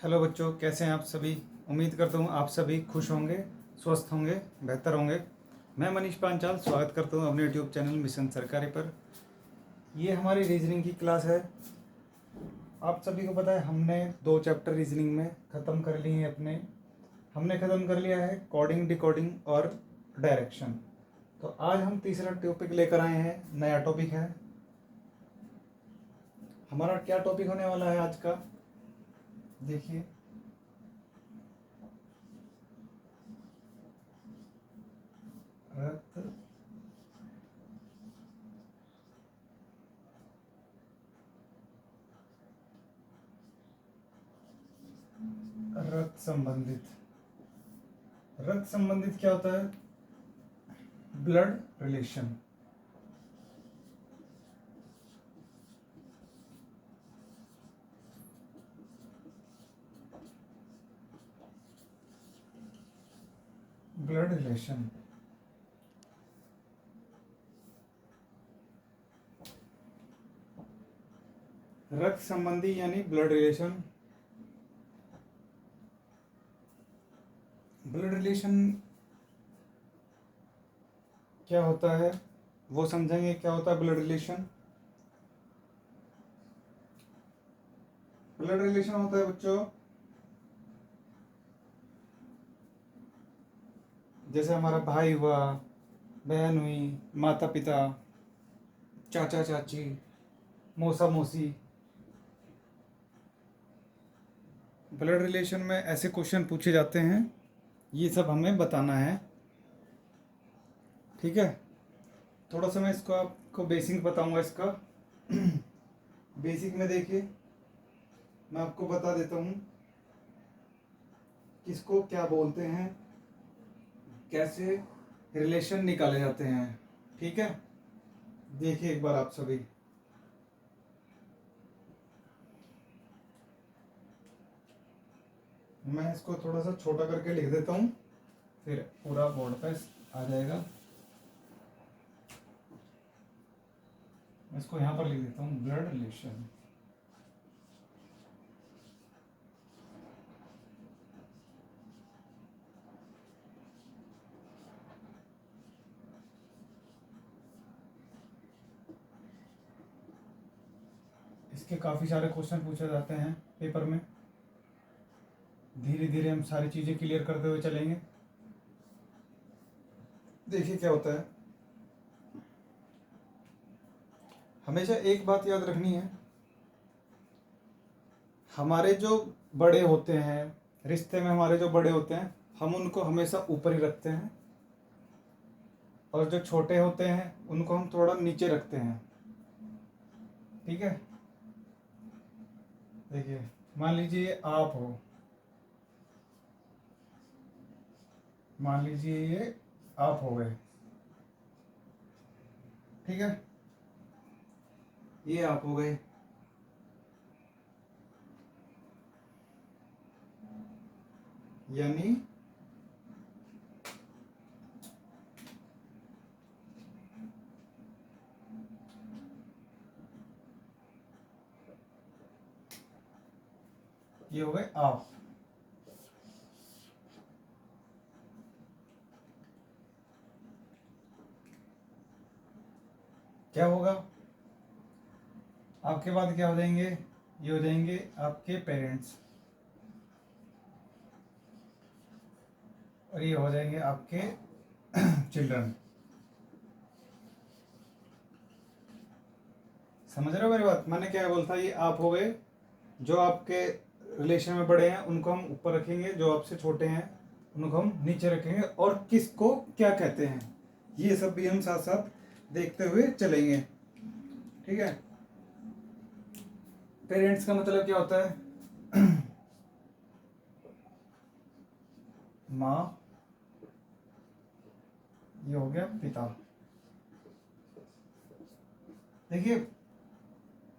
Hello बच्चों, कैसे हैं आप सभी। उम्मीद करता हूँ आप सभी खुश होंगे, स्वस्थ होंगे, बेहतर होंगे। मैं मनीष पांचाल स्वागत करता हूँ अपने यूट्यूब चैनल मिशन सरकारी पर। ये हमारी रीजनिंग की क्लास है। आप सभी को पता है हमने 2 चैप्टर रीजनिंग में ख़त्म कर लिए हैं अपने। हमने ख़त्म कर लिया है कोडिंग, डिकोडिंग और डायरेक्शन। तो आज हम तीसरा टॉपिक लेकर आए हैं। नया टॉपिक है हमारा। क्या टॉपिक होने वाला है आज का, देखिए। रक्त रक्त संबंधित रक्त संबंधित क्या होता है? Blood relation. ब्लड रिलेशन रक्त संबंधी यानी ब्लड रिलेशन। ब्लड रिलेशन क्या होता है वो समझेंगे। क्या होता है ब्लड रिलेशन? ब्लड रिलेशन होता है बच्चों, जैसे हमारा भाई हुआ, बहन हुई, माता पिता, चाचा चाची, मौसा मौसी। ब्लड रिलेशन में ऐसे क्वेश्चन पूछे जाते हैं, ये सब हमें बताना है, ठीक है। थोड़ा सा मैं इसको आपको बेसिक बताऊंगा इसका। बेसिक में देखिए, मैं आपको बता देता हूँ किसको क्या बोलते हैं, कैसे रिलेशन निकाले जाते हैं, ठीक है। देखिए एक बार आप सभी, मैं इसको थोड़ा सा छोटा करके लिख देता हूँ, फिर पूरा बोर्ड पे आ जाएगा। मैं इसको यहाँ पर लिख देता हूँ, ब्लड रिलेशन। इसके काफ़ी सारे क्वेश्चन पूछे जाते हैं पेपर में। धीरे धीरे हम सारी चीज़ें क्लियर करते हुए चलेंगे। देखिए क्या होता है, हमेशा एक बात याद रखनी है, हमारे जो बड़े होते हैं, रिश्ते में हमारे जो बड़े होते हैं, हम उनको हमेशा ऊपर ही रखते हैं, और जो छोटे होते हैं उनको हम थोड़ा नीचे रखते हैं, ठीक है। देखिए मान लीजिए आप हो, मान लीजिए ये आप हो गए, ठीक है। ये आप हो गए, यानी ये हो गए आप। क्या होगा आपके बाद? क्या हो जाएंगे? ये हो जाएंगे आपके पेरेंट्स, और ये हो जाएंगे आपके चिल्ड्रन। समझ रहे हो मेरी बात? मैंने क्या बोलता, ये आप हो गए, जो आपके रिलेशन में बड़े हैं उनको हम ऊपर रखेंगे, जो आपसे छोटे हैं उनको हम नीचे रखेंगे, और किसको क्या कहते हैं ये सब भी हम साथ साथ देखते हुए चलेंगे, ठीक है। पेरेंट्स का मतलब क्या होता है? माँ, ये हो गया पिता। देखिए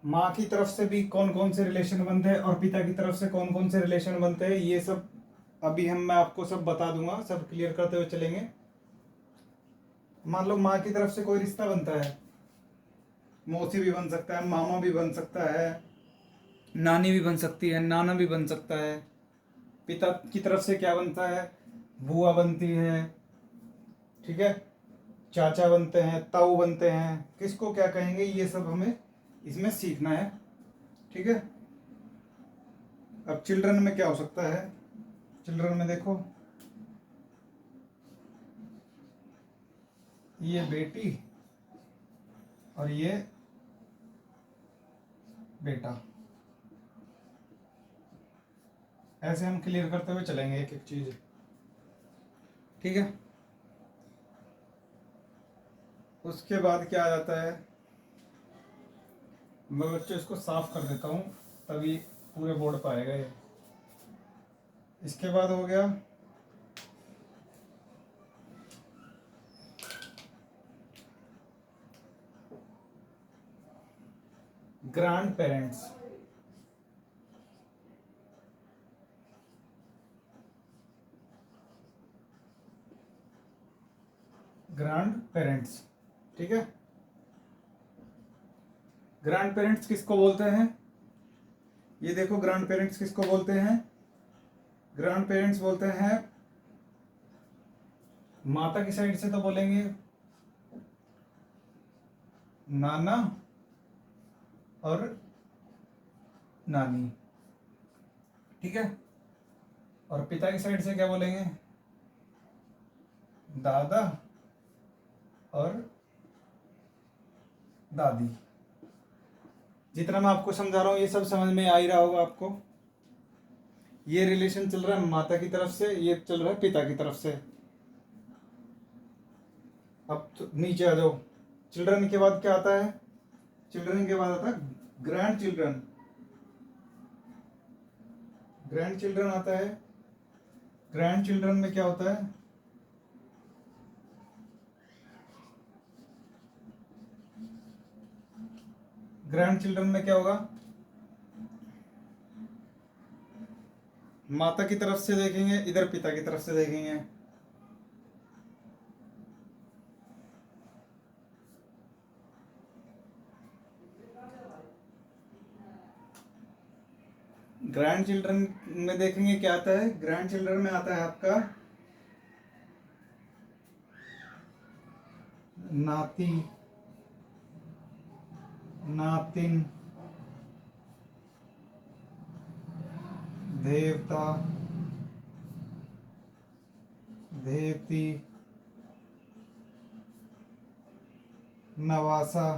माँ की तरफ से भी कौन कौन से रिलेशन बनते हैं और पिता की तरफ से कौन कौन से रिलेशन बनते हैं, ये सब अभी मैं आपको सब बता दूंगा, सब क्लियर करते हुए चलेंगे। मान लो माँ की तरफ से कोई रिश्ता बनता है, मौसी भी बन सकता है, मामा भी बन सकता है, नानी भी बन सकती है, नाना भी बन सकता है, पिता की तरफ से क्या बनता है, बुआ बनती है, ठीक है, चाचा बनते हैं, ताऊ बनते हैं, किसको क्या कहेंगे ये सब हमें इसमें सीखना है, ठीक है। अब चिल्ड्रन में क्या हो सकता है, चिल्ड्रन में देखो ये बेटी और ये बेटा, ऐसे हम क्लियर करते हुए चलेंगे एक एक चीज, ठीक है। उसके बाद क्या आ जाता है, मैं बच्चों इसको साफ कर देता हूँ तभी पूरे बोर्ड पर आएगा ये। इसके बाद हो गया ग्रैंड पेरेंट्स, ग्रैंड पेरेंट्स, ठीक है। ग्रैंड पेरेंट्स किसको बोलते हैं, ये देखो ग्रैंड पेरेंट्स किसको बोलते हैं, ग्रैंड पेरेंट्स बोलते हैं माता की साइड से तो बोलेंगे नाना और नानी, ठीक है। और पिता की साइड से क्या बोलेंगे, दादा और दादी। जितना मैं आपको समझा रहा हूँ ये सब समझ में आ ही रहा होगा आपको। ये रिलेशन चल रहा है माता की तरफ से, ये चल रहा है पिता की तरफ से। अब तो नीचे आ जाओ, चिल्ड्रन के बाद क्या आता है, चिल्ड्रन के बाद आता है ग्रैंड चिल्ड्रन, ग्रैंड चिल्ड्रन आता है। ग्रैंड चिल्ड्रन में क्या होता है, ग्रैंड चिल्ड्रन में क्या होगा, माता की तरफ से देखेंगे, इधर पिता की तरफ से देखेंगे, ग्रैंड चिल्ड्रन में देखेंगे क्या आता है, ग्रैंड चिल्ड्रन में आता है आपका नाती, नातिन, देवता, देवती, नवासा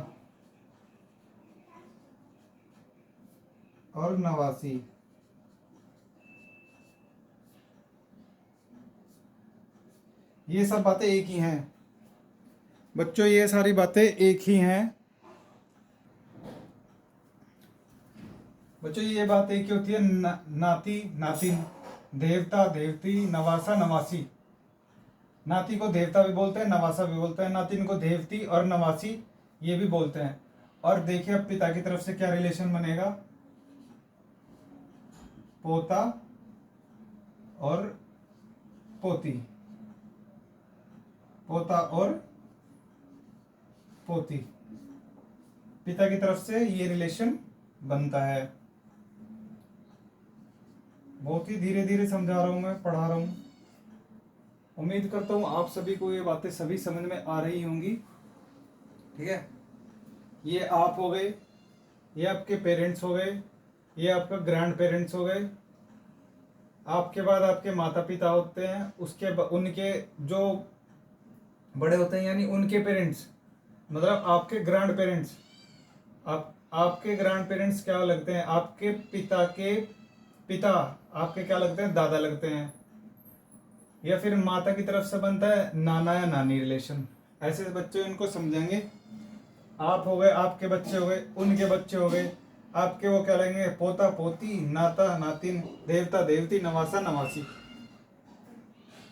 और नवासी। ये सब बातें एक ही हैं बच्चों, ये सारी बातें एक ही हैं बच्चों, ये बात एक ही होती है। नाती नातिन, देवता देवती, नवासा नवासी। नाती को देवता भी बोलते हैं, नवासा भी बोलते हैं, नातिन को देवती और नवासी ये भी बोलते हैं। और देखिए अब पिता की तरफ से क्या रिलेशन बनेगा, पोता और पोती, पोता और पोती, पिता की तरफ से ये रिलेशन बनता है। बहुत ही धीरे धीरे समझा रहा हूं मैं, पढ़ा रहा हूं। उम्मीद करता हूं आप सभी को ये बातें सभी समझ में आ रही होंगी, ठीक है। ये आप हो गए, ये आपके पेरेंट्स हो गए, ये आपका ग्रैंड पेरेंट्स हो गए। आपके बाद आपके माता पिता होते हैं, उनके जो बड़े होते हैं यानी उनके पेरेंट्स, मतलब आपके ग्रैंड पेरेंट्स। आपके ग्रैंड पेरेंट्स क्या लगते हैं, आपके पिता के पिता आपके क्या लगते हैं, दादा लगते हैं। या फिर माता की तरफ से बनता है नाना या नानी रिलेशन। ऐसे बच्चे इनको समझेंगे। आप हो गए, आपके बच्चे हो गए, उनके बच्चे हो गए, आपके वो क्या लगेंगे, पोता पोती, नाता नातिन, देवता देवती, नवासा नवासी।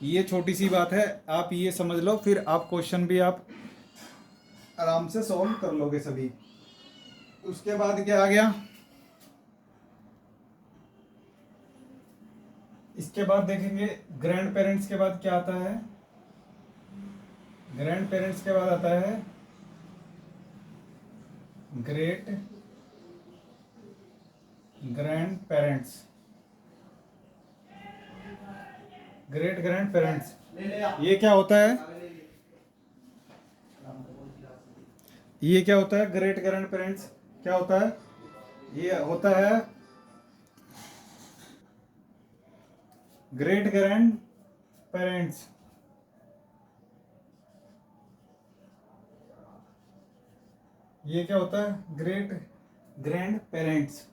ये छोटी सी बात है, आप ये समझ लो, फिर आप क्वेश्चन भी आप आराम से सॉल्व कर लोगे सभी। उसके बाद क्या आ गया, इसके बाद देखेंगे ग्रैंड पेरेंट्स के बाद क्या आता है, ग्रैंड पेरेंट्स के बाद आता है great grand parents. Great grand parents, ये क्या होता है? ये क्या होता है? ग्रेट ग्रैंड पेरेंट्स क्या होता है? ये होता है ग्रेट ग्रैंड पेरेंट्स। ये क्या होता है? Great grand parents.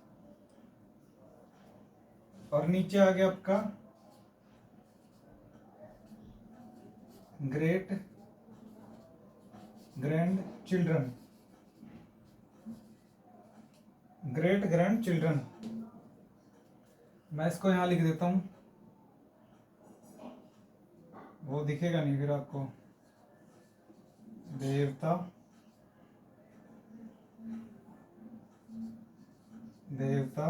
और नीचे आ गया आपका great grand children. Great grand children, मैं इसको यहां लिख देता हूं, वो दिखेगा नहीं फिर आपको। देवता, देवता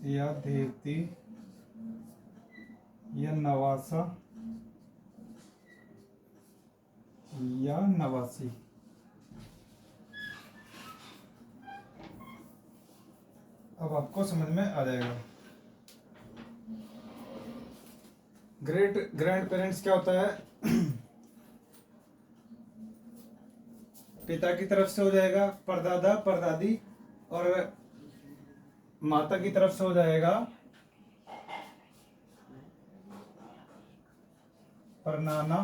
या देवती या नवासा या नवासी। अब आपको समझ में आ जाएगा। ग्रेट ग्रैंड पेरेंट्स क्या होता है? पिता की तरफ से हो जाएगा परदादा परदादी, और माता की तरफ से हो जाएगा परनाना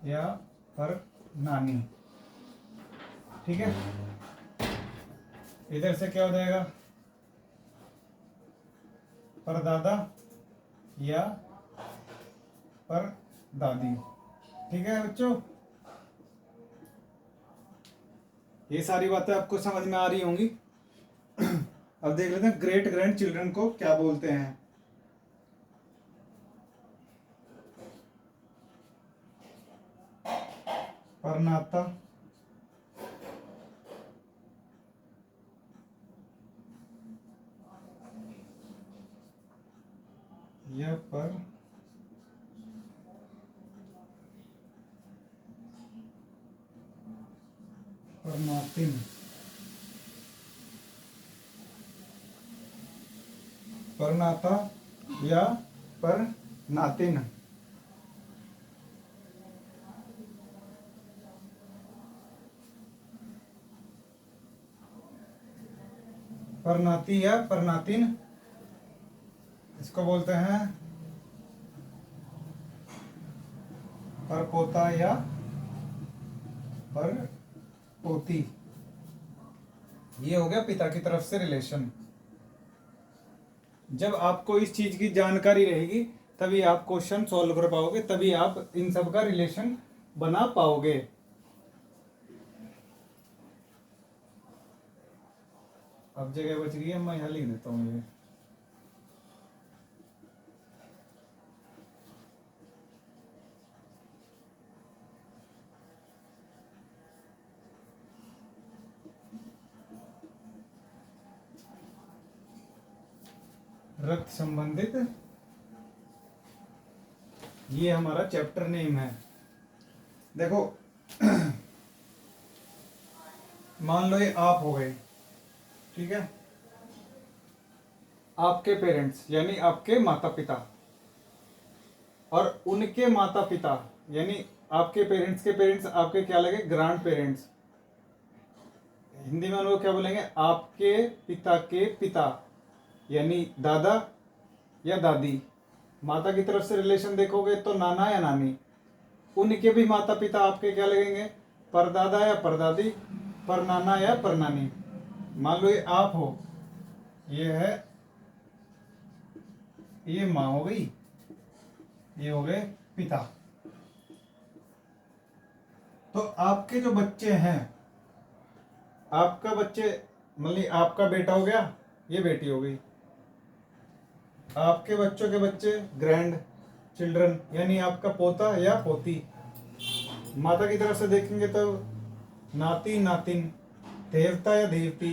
या परनानी। ठीक है, इधर से क्या हो जाएगा? परदादा या परदादी। ठीक है बच्चों, ये सारी बातें आपको समझ में आ रही होंगी। अब देख लेते हैं ग्रेट ग्रैंड चिल्ड्रन को क्या बोलते हैं। परनाता, या परनातिन। परनाता या परनातिन। परनाती या परनातिन, इसको बोलते हैं परपोता या परपोती। ये हो गया पिता की तरफ से रिलेशन। जब आपको इस चीज की जानकारी रहेगी तभी आप क्वेश्चन सॉल्व कर पाओगे, तभी आप इन सब का रिलेशन बना पाओगे। अब जगह बच गई है, मैं यहाँ लिख देता हूँ ये। रक्त संबंधित, ये हमारा चैप्टर नेम है। देखो मान लो ये आप हो गए, ठीक है, आपके पेरेंट्स यानी आपके माता पिता, और उनके माता पिता यानी आपके पेरेंट्स के पेरेंट्स आपके क्या लगे? Grand parents. हिंदी में उनको क्या बोलेंगे? आपके पिता के पिता यानी दादा या दादी। माता की तरफ से रिलेशन देखोगे तो नाना या नानी। उनके भी माता पिता आपके क्या लगेंगे? परदादा या परदादी, परनाना या परनानी। मान लो ये आप हो, ये है, ये माँ हो गई, ये हो गए पिता। तो आपके जो बच्चे हैं, आपका बच्चे मतलब आपका बेटा हो गया, ये बेटी हो गई, आपके बच्चों के बच्चे ग्रैंड चिल्ड्रन यानी आपका पोता या पोती। माता की तरफ से देखेंगे तो नाती नातिन, देवता या देवती,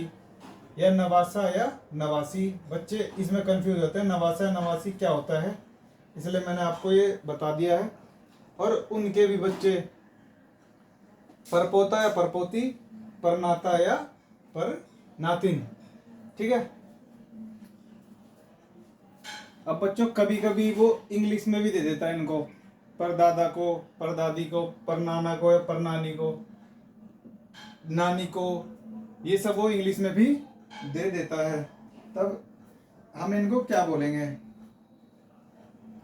या नवासा या नवासी। बच्चे इसमें कंफ्यूज होते हैं, नवासा या नवासी क्या होता है, इसलिए मैंने आपको ये बता दिया है। और उनके भी बच्चे परपोता या परपोती, परनाता या परनातिन। ठीक है, अब बच्चों कभी कभी वो इंग्लिश में भी दे देता है इनको, परदादा को, परदादी को, परनाना को या परनानी को, नानी को, ये सब वो इंग्लिश में भी दे देता है। तब हम इनको क्या बोलेंगे?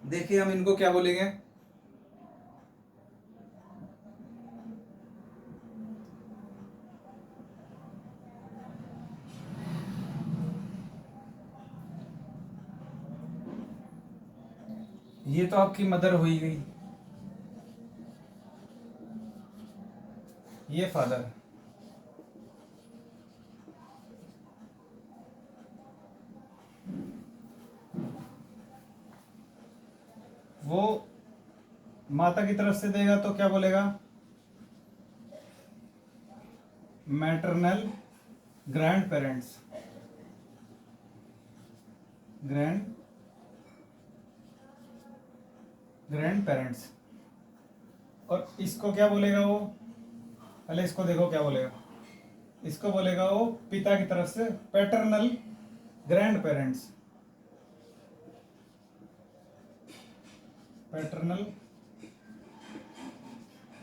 देखिए हम इनको क्या बोलेंगे। ये तो आपकी मदर हो ही गई, ये फादर, वो माता की तरफ से देगा तो क्या बोलेगा? Maternal grand parents, grand parents. और इसको क्या बोलेगा वो? पहले इसको देखो क्या बोलेगा। इसको बोलेगा वो पिता की तरफ से paternal grand parents, paternal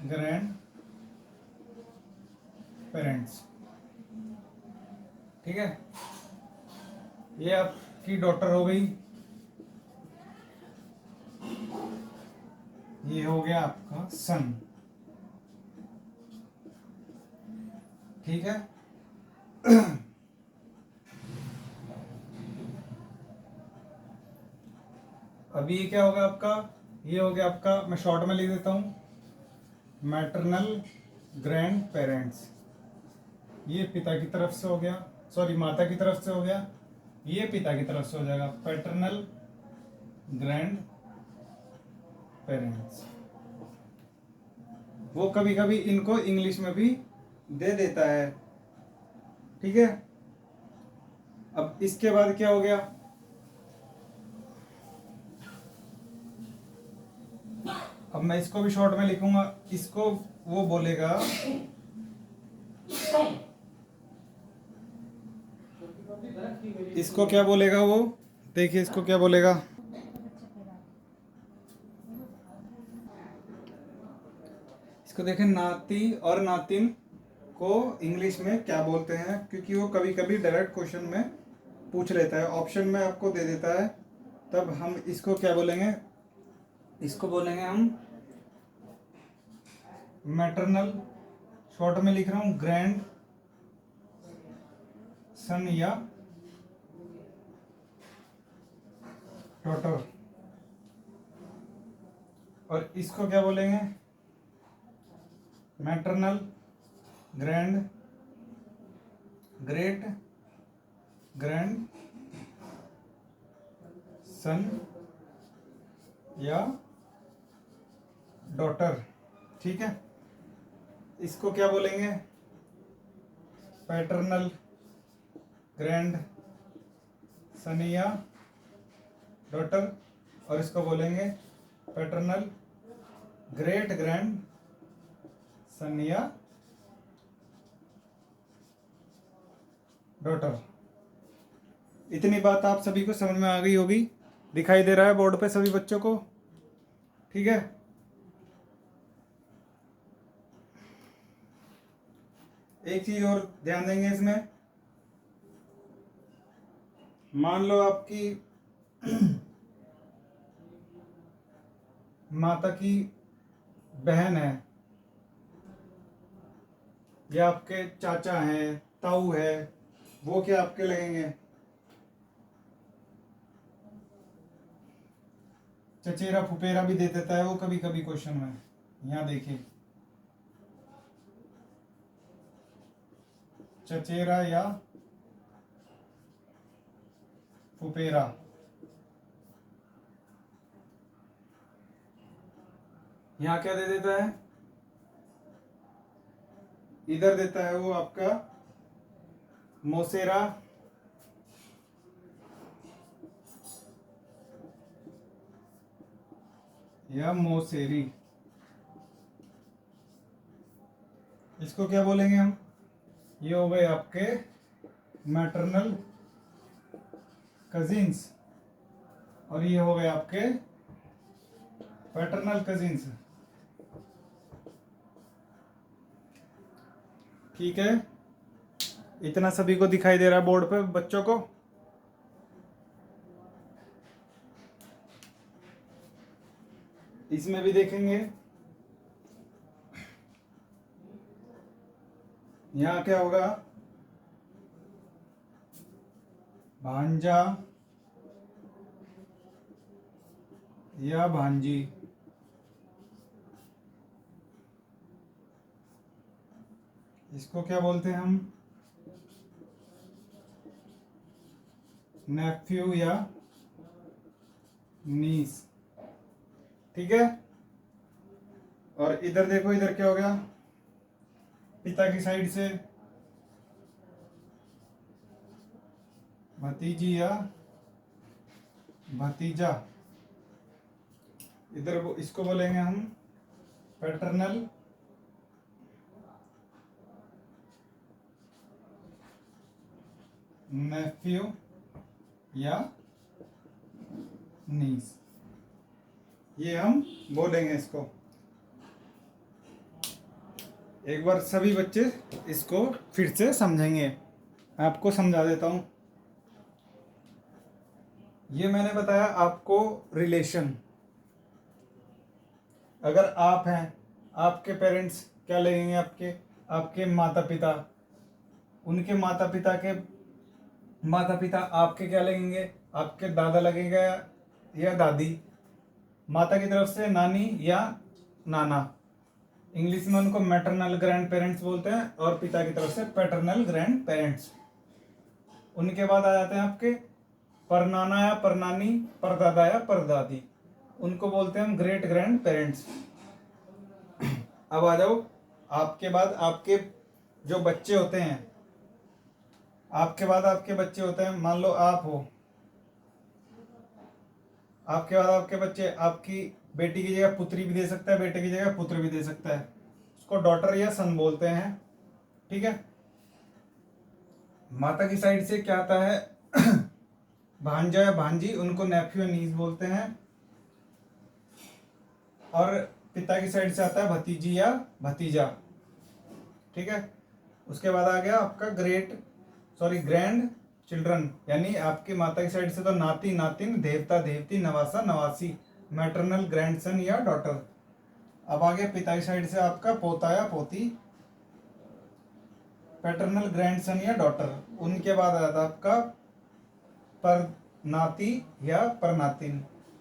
grand parents. ठीक है, ये आपकी डॉटर हो गई, ये हो गया आपका सन। ठीक है, अभी ये क्या होगा आपका? ये हो गया आपका, मैं शॉर्ट में लिख देता हूं, मैटरनल ग्रैंड पेरेंट्स। ये पिता की तरफ से हो गया, सॉरी माता की तरफ से हो गया, ये पिता की तरफ से हो जाएगा पैटर्नल ग्रैंड पेरेंट्स। वो कभी कभी इनको इंग्लिश में भी दे देता है। ठीक है, अब इसके बाद क्या हो गया? अब मैं इसको भी शॉर्ट में लिखूंगा, इसको वो बोलेगा, इसको क्या बोलेगा वो? देखिए इसको क्या बोलेगा? इसको देखें, नाती और नातिन को इंग्लिश में क्या बोलते हैं, क्योंकि वो कभी कभी डायरेक्ट क्वेश्चन में पूछ लेता है, ऑप्शन में आपको दे देता है। तब हम इसको क्या बोलेंगे? इसको बोलेंगे हम मैटरनल, शॉर्ट में लिख रहा हूं, ग्रैंड सन या डॉटर। और इसको क्या बोलेंगे? Maternal grand great grand son या डॉटर। ठीक है, इसको क्या बोलेंगे? पैटर्नल ग्रैंड सन या डॉटर। और इसको बोलेंगे पैटर्नल ग्रेट ग्रैंड सन या डॉटर। इतनी बात आप सभी को समझ में आ गई होगी, दिखाई दे रहा है बोर्ड पे सभी बच्चों को? ठीक है, एक चीज और ध्यान देंगे इसमें, मान लो आपकी माता की बहन है, या आपके चाचा हैं, ताऊ है, वो क्या आपके लगेंगे? चचेरा फुफेरा भी दे देता है वो कभी कभी क्वेश्चन में। यहाँ देखिए, चचेरा या फुफेरा। यहाँ क्या दे देता है? इधर देता है वो आपका मोसेरा या मोसेरी। इसको क्या बोलेंगे हम? ये हो गए आपके मैटरनल कजिन्स। और ये हो गए आपके पैटर्नल कजिन्स। ठीक है, इतना सभी को दिखाई दे रहा है बोर्ड पे बच्चों को। इसमें भी देखेंगे, यहाँ क्या होगा, भांजा या भांजी। इसको क्या बोलते हैं हम, नेफ्यू या नीस। ठीक है, और इधर देखो, इधर क्या हो गया, पिता की साइड से भतीजी या भतीजा। इधर इसको बोलेंगे हम पैटर्नल नेफ्यू या नीस, ये हम बोलेंगे इसको। एक बार सभी बच्चे इसको फिर से समझेंगे, आपको समझा देता हूं। ये मैंने बताया आपको रिलेशन। अगर आप हैं, आपके पेरेंट्स क्या लगेंगे, आपके आपके माता पिता, उनके माता पिता के माता पिता आपके क्या लगेंगे, आपके दादा लगेगा या दादी। माता की तरफ से नानी या नाना, इंग्लिश में उनको मैटरनल ग्रैंड पेरेंट्स बोलते हैं, और पिता की तरफ से पैटर्नल ग्रैंड पेरेंट्स। उनके बाद आ जाते हैं आपके परनाना या परनानी, परदादा या परदादी, उनको बोलते हैं हम ग्रेट ग्रैंड पेरेंट्स। अब आ जाओ, आपके बाद आपके जो बच्चे होते हैं, आपके बाद आपके बच्चे होते हैं, मान लो आप हो, आपके बाद आपके बच्चे, आपकी बेटी की जगह पुत्री भी दे सकता है, बेटे की जगह पुत्र भी दे सकता है, उसको डॉटर या सन बोलते हैं। ठीक है, माता की साइड से क्या आता है भांजा या भांजी, उनको नेफ्यू नीस बोलते हैं। और पिता की साइड से आता है भतीजी या भतीजा। ठीक है, उसके बाद आ गया आपका ग्रैंड चिल्ड्रन, यानी आपकी माता की साइड से तो नाती नातिन, देवता देवती, नवासा नवासी, मैटरनल ग्रैंडसन या डॉटर। अब आ गया पिता की साइड से आपका पोता या पोती, पैटर्नल ग्रैंडसन या डॉटर। उनके बाद आ जाता आपका पर नाती या परनातिन,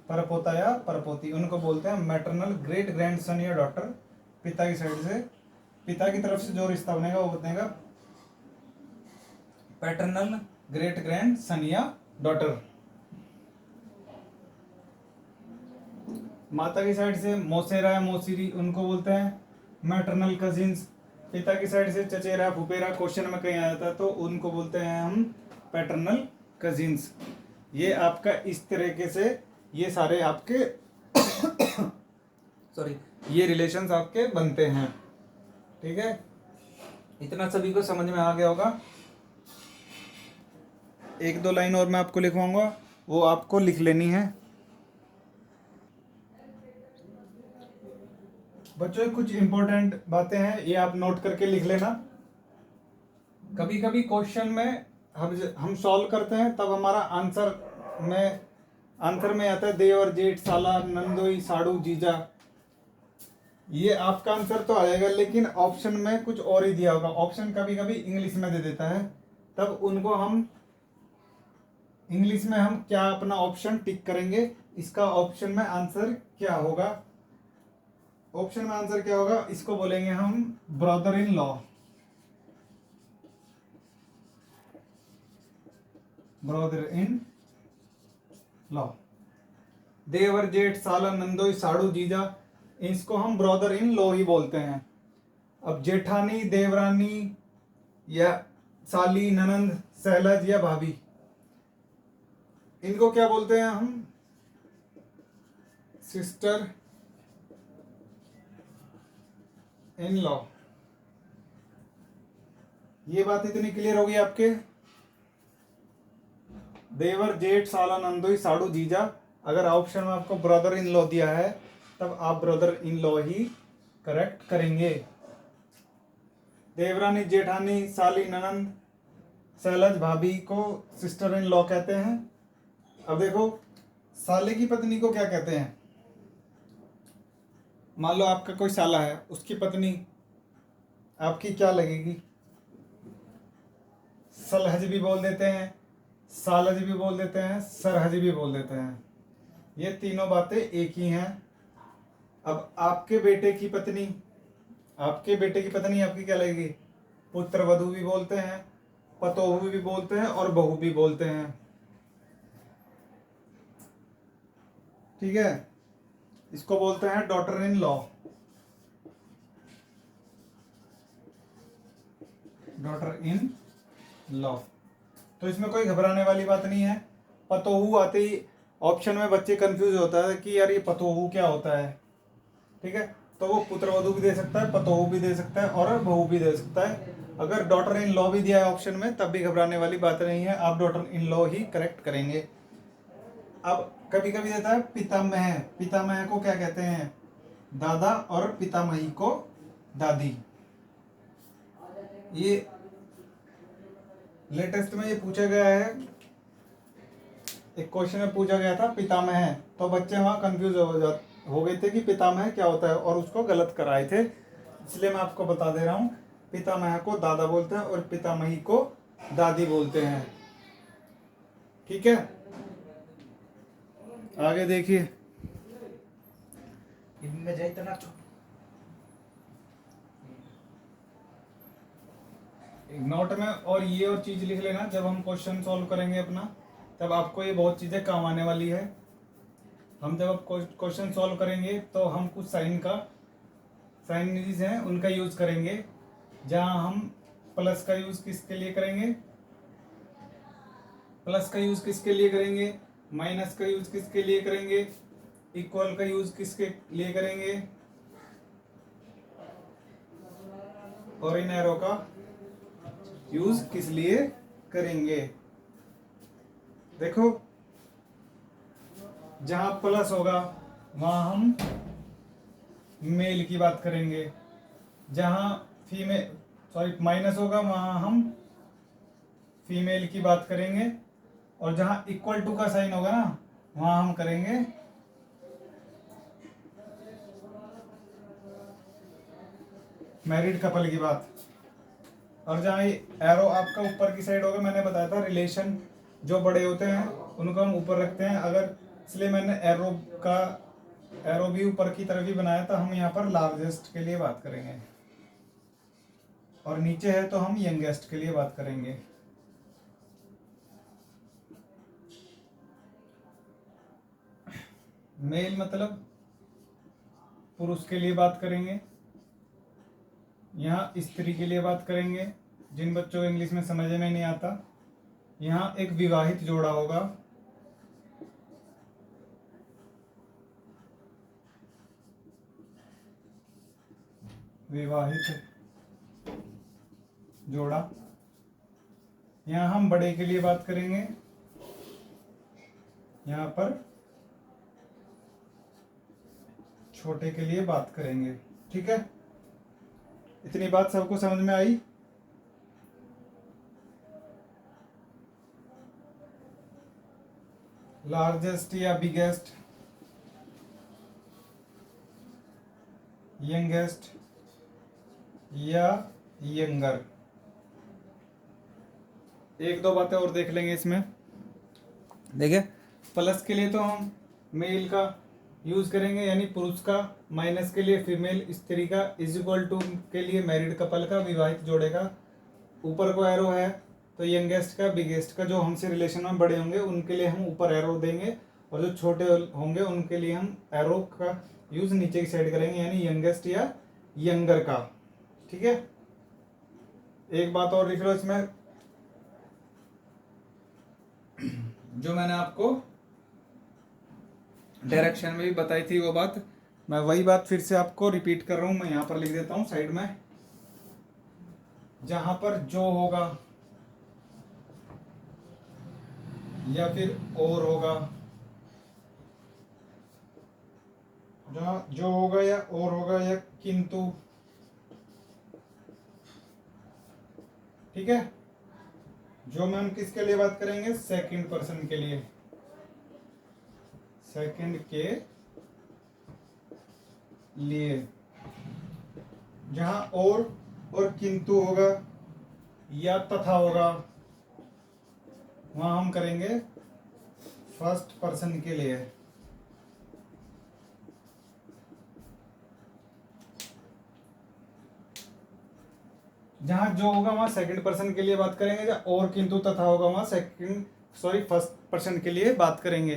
परपोता या परपोती, उनको बोलते हैं मैटरनल ग्रेट ग्रैंडसन या डॉटर। पिता की साइड से, पिता की तरफ से जो रिश्ता बनेगा वो बनेगा पैटर्नल ग्रेट ग्रैंडसन या डॉटर। माता की साइड से मौसेरा या मौसीरी, उनको बोलते हैं मैटरनल कजिन्स। पिता की साइड से चचेरा फुफेरा, क्वेश्चन में कहीं आ जाता है तो उनको बोलते हैं हम पैटर्नल कजिन्स। ये आपका इस तरीके से ये सारे आपके सॉरी, ये रिलेशंस आपके बनते हैं। ठीक है, इतना सभी को समझ में आ गया होगा। एक दो लाइन और मैं आपको लिखवाऊंगा, वो आपको लिख लेनी है। बच्चों कुछ इंपॉर्टेंट बातें हैं, ये आप नोट करके लिख लेना। कभी कभी क्वेश्चन में हम सॉल्व करते हैं, तब हमारा आंसर में आता है देवर जेठ साला नंदोई साड़ू जीजा। ये आपका आंसर तो आ जाएगा, लेकिन ऑप्शन में कुछ और ही दिया होगा। ऑप्शन कभी कभी इंग्लिश में दे देता है, तब उनको हम इंग्लिश में हम क्या अपना ऑप्शन टिक करेंगे, इसका ऑप्शन में आंसर क्या होगा। ऑप्शन में आंसर क्या होगा, इसको बोलेंगे हम brother in law. Brother in law, देवर जेठ साला नंदोई साड़ू जीजा, इसको हम ब्रदर इन लॉ ही बोलते हैं। अब जेठानी, देवरानी या साली, ननंद, सहलज या भाभी, इनको क्या बोलते हैं हम, सिस्टर इन लॉ। ये बात इतनी क्लियर होगी आपके। देवर जेठ साला नंदोई साड़ू जीजा, अगर ऑप्शन में आपको ब्रदर इन लॉ दिया है तब आप brother in law he correct करेंगे। देवरानी, जेठानी, साली, ननंद, सैलज, भाभी को सिस्टर इन लॉ कहते हैं। अब देखो साले की पत्नी को क्या कहते हैं। मान लो आपका कोई साला है, उसकी पत्नी आपकी क्या लगेगी? सलहज भी बोल देते हैं, सालज भी बोल देते हैं, सरहज भी बोल देते हैं। ये तीनों बातें एक ही हैं। अब आपके बेटे की पत्नी आपकी क्या लगेगी? पुत्र वधू भी बोलते हैं, पतोहू भी बोलते हैं और बहू भी बोलते हैं। ठीक है, इसको बोलते हैं daughter in law. Daughter in law. तो इसमें कोई घबराने वाली बात नहीं है। पतोहू आते ही ऑप्शन में बच्चे कंफ्यूज होता है कि यार ये पतोहू क्या होता है। ठीक है, तो वो पुत्र वधू भी दे सकता है, पतोहू भी दे सकता है और बहू भी दे सकता है। अगर डॉटर इन लॉ भी दिया है ऑप्शन में तब भी घबराने वाली बात नहीं है, आप daughter in law he correct करेंगे। अब कभी कभी देता है पितामह। पितामह को क्या कहते हैं? दादा, और पितामही को दादी। ये लेटेस्ट में ये पूछा गया है, एक क्वेश्चन में पूछा गया था पितामह, तो बच्चे वहां कंफ्यूज हो गए थे कि पितामह क्या होता है और उसको गलत कराए थे। इसलिए मैं आपको बता दे रहा हूं, पितामह को दादा बोलते हैं और पितामही को दादी बोलते हैं। ठीक है, आगे देखिए। इनमें जाए तना नोट में और ये और चीज लिख लेना, जब हम क्वेश्चन सॉल्व करेंगे अपना तब आपको ये बहुत चीजें काम आने वाली है। हम जब क्वेश्चन सॉल्व करेंगे तो हम कुछ साइनरीज हैं उनका यूज करेंगे, जहां हम प्लस का यूज किसके लिए करेंगे, माइनस का यूज किसके लिए करेंगे, इक्वल का यूज किसके लिए करेंगे, और इन एरो का यूज किस लिए करेंगे। देखो जहां प्लस होगा वहां हम मेल की बात करेंगे, जहां माइनस होगा वहां हम फीमेल की बात करेंगे, और जहां इक्वल टू का साइन होगा ना वहां हम करेंगे मैरिड कपल की बात। और जहां एरो आपका ऊपर की साइड होगा, मैंने बताया था रिलेशन जो बड़े होते हैं उनको हम ऊपर रखते हैं, अगर इसलिए मैंने एरो भी ऊपर की तरफ ही बनाया था। हम यहाँ पर लार्जेस्ट के लिए बात करेंगे और नीचे है तो हम यंगेस्ट के लिए बात करेंगे। मेल मतलब पुरुष के लिए बात करेंगे, यहाँ स्त्री के लिए बात करेंगे, जिन बच्चों को इंग्लिश में समझ में नहीं आता। यहाँ एक विवाहित जोड़ा होगा, विवाहित जोड़ा। यहाँ हम बड़े के लिए बात करेंगे, यहाँ पर छोटे के लिए बात करेंगे। ठीक है, इतनी बात सबको समझ में आई? लार्जेस्ट या बिगेस्ट, यंगेस्ट या यंगर। एक दो बातें और देख लेंगे इसमें। देखिए प्लस के लिए तो हम मेल का यूज करेंगे यानी पुरुष का, माइनस के लिए फीमेल स्त्री का, इज इक्वल टू के लिए मैरिड कपल का, विवाहित जोड़े का। ऊपर को एरो है तो यंगेस्ट का, बिगेस्ट का, जो हमसे रिलेशन में बड़े होंगे उनके लिए हम ऊपर एरो देंगे, और जो छोटे होंगे उनके लिए हम एरो का यूज नीचे की साइड करेंगे यानी यंगेस्ट या यंगर का। ठीक है, एक बात और लिख लो इसमें, जो मैंने आपको डायरेक्शन में भी बताई थी वो बात, मैं वही बात फिर से आपको रिपीट कर रहा हूं। मैं यहां पर लिख देता हूं साइड में, जहां पर जो होगा या फिर और होगा जहाँ जो होगा या और होगा या किंतु, ठीक है। जो में हम किसके लिए बात करेंगे, सेकंड पर्सन के लिए, सेकंड के लिए। जहां और किंतु होगा या तथा होगा, वहां हम करेंगे फर्स्ट पर्सन के लिए। जहां जो होगा वहां सेकंड पर्सन के लिए बात करेंगे, जहां और किंतु तथा होगा वहां फर्स्ट पर्सन के लिए बात करेंगे।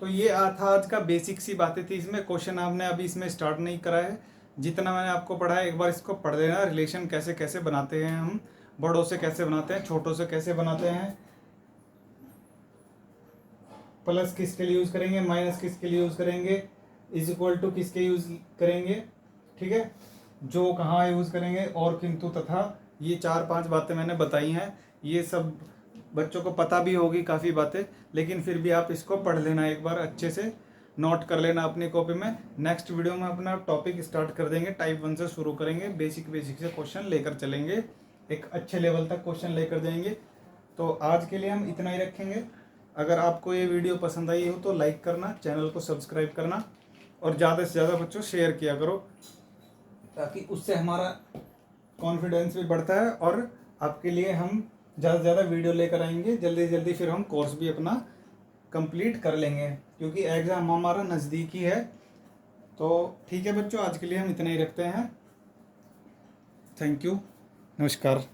तो ये था आज का बेसिक सी बातें थी इसमें। क्वेश्चन आपने अभी इसमें स्टार्ट नहीं करा है, जितना मैंने आपको पढ़ाया एक बार इसको पढ़ लेना। रिलेशन कैसे कैसे बनाते हैं हम, बड़ों से कैसे बनाते हैं, छोटों से कैसे बनाते हैं, प्लस किसके लिए यूज करेंगे, माइनस किसके लिए यूज करेंगे, इज इक्वल टू किसके यूज करेंगे, ठीक है, जो कहाँ यूज करेंगे, और किंतु तथा। ये 4-5 बातें मैंने बताई हैं। ये सब बच्चों को पता भी होगी काफ़ी बातें, लेकिन फिर भी आप इसको पढ़ लेना एक बार, अच्छे से नोट कर लेना अपनी कॉपी में। नेक्स्ट वीडियो में अपना टॉपिक स्टार्ट कर देंगे, टाइप 1 से शुरू करेंगे, बेसिक से क्वेश्चन लेकर चलेंगे, एक अच्छे लेवल तक क्वेश्चन लेकर जाएंगे। तो आज के लिए हम इतना ही रखेंगे। अगर आपको ये वीडियो पसंद आई हो तो लाइक करना, चैनल को सब्सक्राइब करना, और ज़्यादा से ज़्यादा बच्चों शेयर किया करो, ताकि उससे हमारा कॉन्फिडेंस भी बढ़ता है, और आपके लिए हम ज़्यादा से ज़्यादा वीडियो लेकर आएंगे जल्दी जल्दी। फिर हम कोर्स भी अपना कंप्लीट कर लेंगे, क्योंकि एग्ज़ाम हमारा नज़दीकी है। तो ठीक है बच्चों, आज के लिए हम इतना ही रखते हैं। थैंक यू, नमस्कार।